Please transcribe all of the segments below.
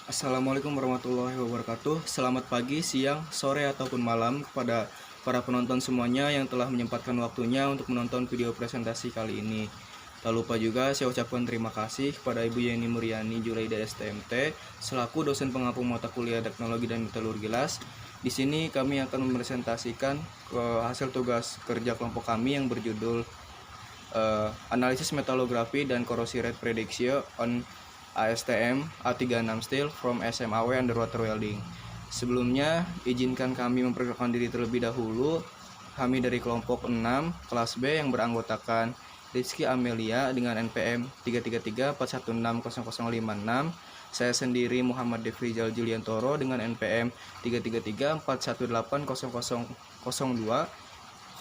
Assalamualaikum warahmatullahi wabarakatuh. Selamat pagi, siang, sore, ataupun malam kepada para penonton semuanya yang telah menyempatkan waktunya untuk menonton video presentasi kali ini. Tak lupa juga saya ucapkan terima kasih kepada Ibu Yeni Muriani Juraida STMT selaku dosen pengampu mata kuliah Teknologi dan Metalurgi LAS. Di sini kami akan mempresentasikan hasil tugas kerja kelompok kami yang berjudul Analisis Metalografi dan Korosi Rate Prediction on ASTM A36 Steel from SMAW Underwater Welding. Sebelumnya, izinkan kami memperkenalkan diri terlebih dahulu. Kami dari kelompok 6 kelas B yang beranggotakan Rizky Amelia dengan NPM 33341600056. Saya sendiri Muhammad Devrizal Juliantoro dengan NPM 33341800002.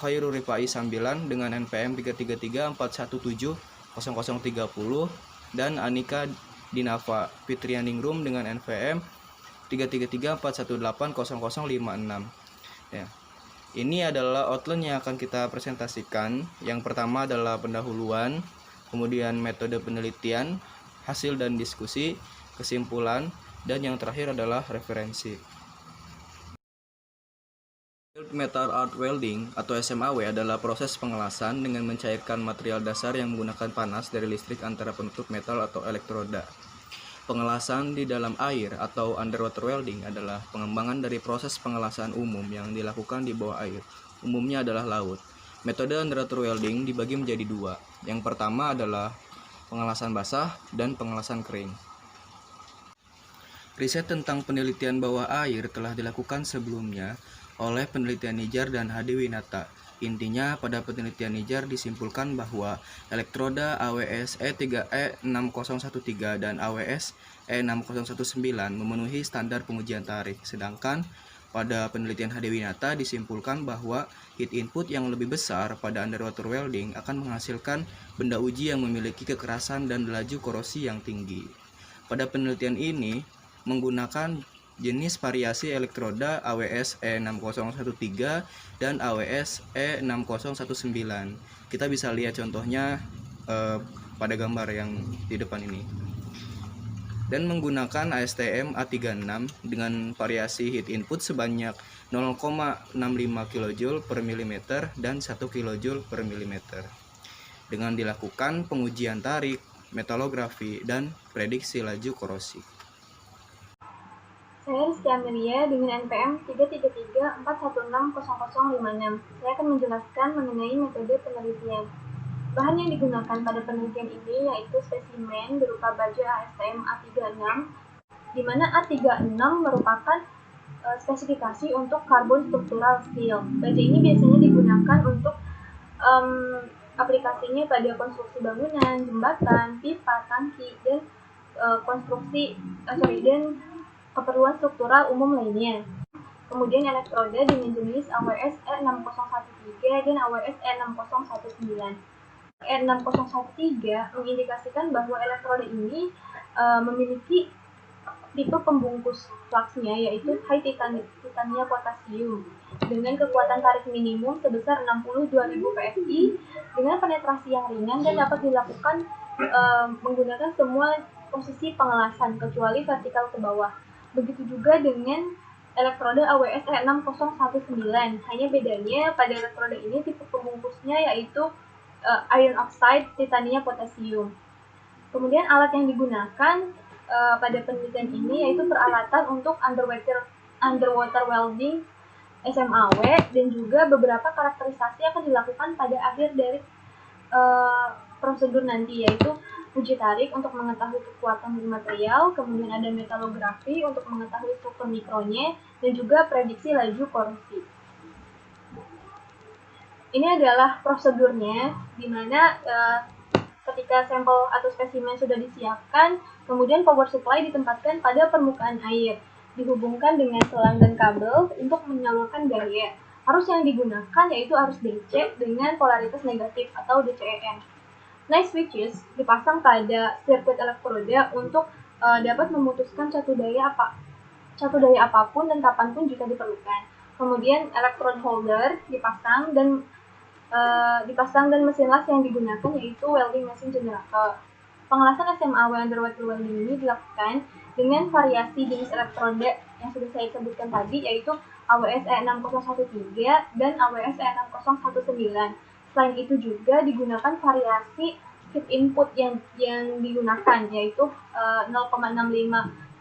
Khairul Rifai Sambilan dengan NPM 33341700030 dan Anika Dinava Fitrianingrum dengan NPM 33341800056. Ya. Ini adalah outline yang akan kita presentasikan. Yang pertama adalah pendahuluan, kemudian metode penelitian, hasil dan diskusi, kesimpulan, dan yang terakhir adalah referensi. Metal Arc Welding atau SMAW adalah proses pengelasan dengan mencairkan material dasar yang menggunakan panas dari listrik antara penutup metal atau elektroda. Pengelasan di dalam air atau underwater welding adalah pengembangan dari proses pengelasan umum yang dilakukan di bawah air, umumnya adalah laut. Metode underwater welding dibagi menjadi dua. Yang pertama adalah pengelasan basah dan pengelasan kering. Riset tentang penelitian bawah air telah dilakukan sebelumnya oleh penelitian Nijar dan Hadi Winata. Intinya, pada penelitian Nijar disimpulkan bahwa elektroda AWS E3E6013 dan AWS E6019 memenuhi standar pengujian tarik. Sedangkan pada penelitian Hadi Winata disimpulkan bahwa heat input yang lebih besar pada underwater welding akan menghasilkan benda uji yang memiliki kekerasan dan laju korosi yang tinggi. Pada penelitian ini menggunakan jenis variasi elektroda AWS E6013 dan AWS E6019. Kita bisa lihat contohnya pada gambar yang di depan ini. Dan menggunakan ASTM A36 dengan variasi heat input sebanyak 0,65 kJ per mm dan 1 kJ per mm. Dengan dilakukan pengujian tarik, metalografi, dan prediksi laju korosi. Saya Rizky Amelia dengan NPM 33341600056. Saya akan menjelaskan mengenai metode penelitian. Bahan yang digunakan pada penelitian ini yaitu spesimen berupa baja ASTM A36, di mana A36 merupakan spesifikasi untuk karbon struktural steel. Baja ini biasanya digunakan untuk aplikasinya pada konstruksi bangunan, jembatan, pipa, tangki, dan dan keperluan struktural umum lainnya. Kemudian elektroda dengan jenis AWS E6013 dan AWS E6019. E6013 mengindikasikan bahwa elektroda ini memiliki tipe pembungkus fluxnya yaitu high titania potasium dengan kekuatan tarik minimum sebesar 62.000 PSI dengan penetrasi yang ringan dan dapat dilakukan menggunakan semua posisi pengelasan kecuali vertikal ke bawah. Begitu juga dengan elektroda AWS E6019. Hanya bedanya pada elektroda ini tipe pembungkusnya yaitu iron oxide titania potasium. Kemudian alat yang digunakan pada penelitian ini yaitu peralatan untuk underwater welding SMAW dan juga beberapa karakterisasi akan dilakukan pada akhir dari prosedur nanti, yaitu uji tarik untuk mengetahui kekuatan material, kemudian ada metalografi untuk mengetahui struktur mikronya, dan juga prediksi laju korosi. Ini adalah prosedurnya, di mana ketika sampel atau spesimen sudah disiapkan, kemudian power supply ditempatkan pada permukaan air, dihubungkan dengan selang dan kabel untuk menyalurkan daya. Arus yang digunakan yaitu arus DC dengan polaritas negatif atau DCEN. Night switches dipasang pada sirkuit elektroda untuk dapat memutuskan satu daya apapun dan kapanpun jika diperlukan. Kemudian electrode holder dipasang dan mesin las yang digunakan yaitu welding machine generator. Pengelasan SMAW underwater welding ini dilakukan dengan variasi jenis elektroda yang sudah saya sebutkan tadi, yaitu AWS E6013 dan AWS E6019. Selain itu juga digunakan variasi heat input yang digunakan, yaitu 0,65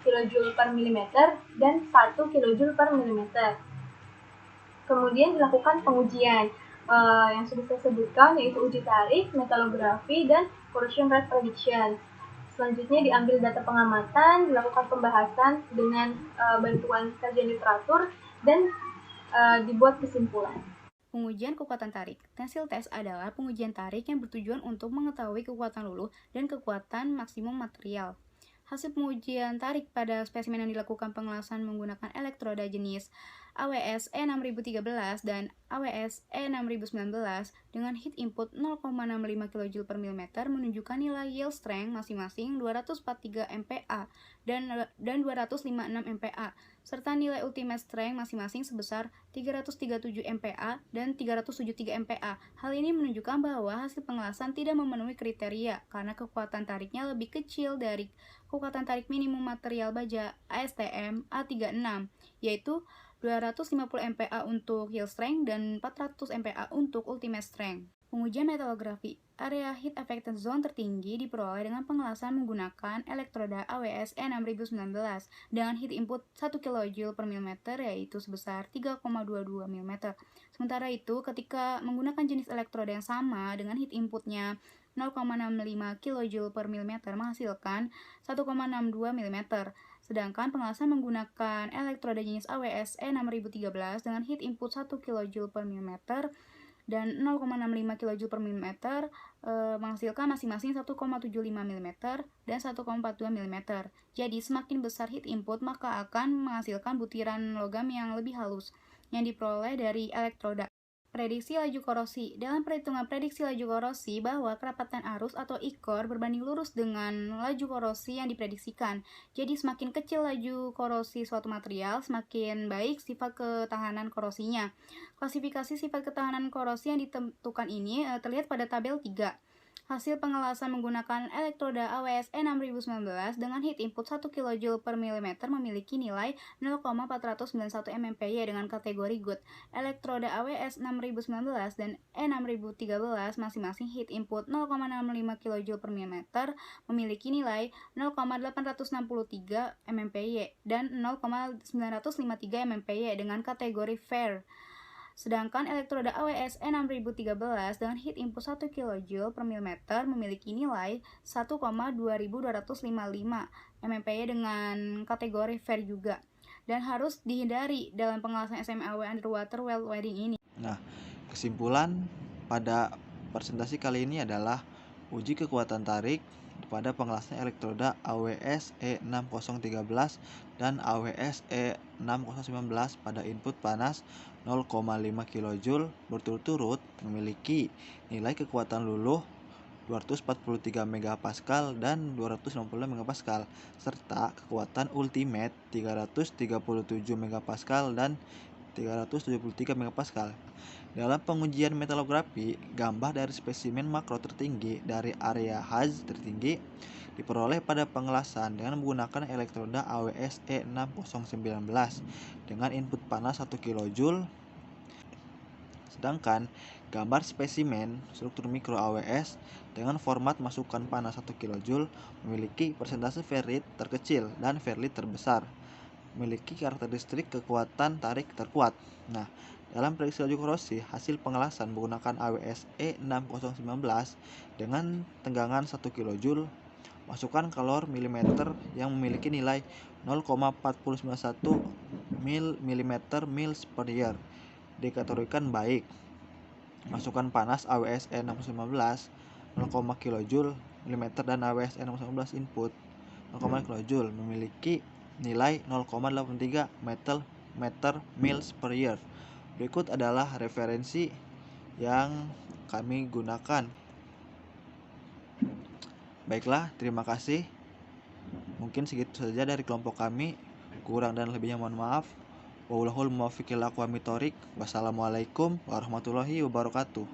kJ per mm dan 1 kJ per mm. Kemudian dilakukan pengujian yang sudah saya sebutkan, yaitu uji tarik, metalografi, dan corrosion rate prediction. Selanjutnya diambil data pengamatan, dilakukan pembahasan dengan bantuan kajian literatur, dan dibuat kesimpulan. Pengujian kekuatan tarik. Tensile test adalah pengujian tarik yang bertujuan untuk mengetahui kekuatan luluh dan kekuatan maksimum material. Hasil pengujian tarik pada spesimen yang dilakukan pengelasan menggunakan elektroda jenis AWS E6013 dan AWS E6019 dengan heat input 0,65 kJ per mm menunjukkan nilai yield strength masing-masing 243 MPa dan 256 MPa, serta nilai ultimate strength masing-masing sebesar 337 MPa dan 373 MPa. Hal ini menunjukkan bahwa hasil pengelasan tidak memenuhi kriteria karena kekuatan tariknya lebih kecil dari kekuatan tarik minimum material baja ASTM A36, yaitu 250 MPa untuk yield strength dan 400 MPa untuk ultimate strength. Pengujian metalografi. Area heat affected zone tertinggi diperoleh dengan pengelasan menggunakan elektroda AWS E6019 dengan heat input 1 kJ per mm, yaitu sebesar 3,22 mm. Sementara itu, ketika menggunakan jenis elektroda yang sama dengan heat inputnya 0,65 kJ per mm menghasilkan 1,62 mm. Sedangkan pengelasan menggunakan elektroda jenis AWS E6013 dengan heat input 1 kJ per mm dan 0,65 kJ per mm menghasilkan masing-masing 1,75 mm dan 1,42 mm. Jadi semakin besar heat input maka akan menghasilkan butiran logam yang lebih halus yang diperoleh dari elektroda. Prediksi laju korosi. Dalam perhitungan prediksi laju korosi bahwa kerapatan arus atau IKOR berbanding lurus dengan laju korosi yang diprediksikan. Jadi semakin kecil laju korosi suatu material, semakin baik sifat ketahanan korosinya. Klasifikasi sifat ketahanan korosi yang ditentukan ini terlihat pada tabel 3. Hasil pengelasan menggunakan elektroda AWS E6019 dengan heat input 1 kJ per mm memiliki nilai 0,491 MMPy dengan kategori good. Elektroda AWS 6019 dan E6013 masing-masing heat input 0,65 kJ per mm memiliki nilai 0,863 MMPy dan 0,953 MMPy dengan kategori fair. Sedangkan elektroda AWS E6013 dengan heat input 1 kJ per mm memiliki nilai 1,2255 MMPy dengan kategori fair juga dan harus dihindari dalam pengelasan SMAW underwater well welding ini. Nah, kesimpulan pada presentasi kali ini adalah uji kekuatan tarik pada pengelasan elektroda AWS E6013 dan AWS E6019 pada input panas 0,5 kJ berturut-turut memiliki nilai kekuatan luluh 243 MPa dan 260 MPa serta kekuatan ultimate 337 MPa dan 373 MPa. Dalam pengujian metalografi, gambar dari spesimen makro tertinggi dari area Haz tertinggi diperoleh pada pengelasan dengan menggunakan elektroda AWS E6019 dengan input panas 1 kJ. Sedangkan gambar spesimen struktur mikro AWS dengan format masukan panas 1 kJ memiliki persentase ferrit terkecil dan ferrit terbesar, memiliki karakteristik kekuatan tarik terkuat. Nah, dalam prediksi laju korosi, hasil pengelasan menggunakan AWS E6019 dengan tenggangan 1 kJ, masukkan kalor milimeter yang memiliki nilai 0,4091 mm per year, dikategorikan baik. Masukkan panas AWS E6019 0, kJ mm dan AWS E6019 input 0, kJ memiliki nilai 0,83 meter mils per year. Berikut adalah referensi yang kami gunakan. Baiklah, terima kasih. Mungkin segitu saja dari kelompok kami. Kurang dan lebihnya mohon maaf. Wallahul muwaffiq ila aqwamit thoriq. Wassalamualaikum warahmatullahi wabarakatuh.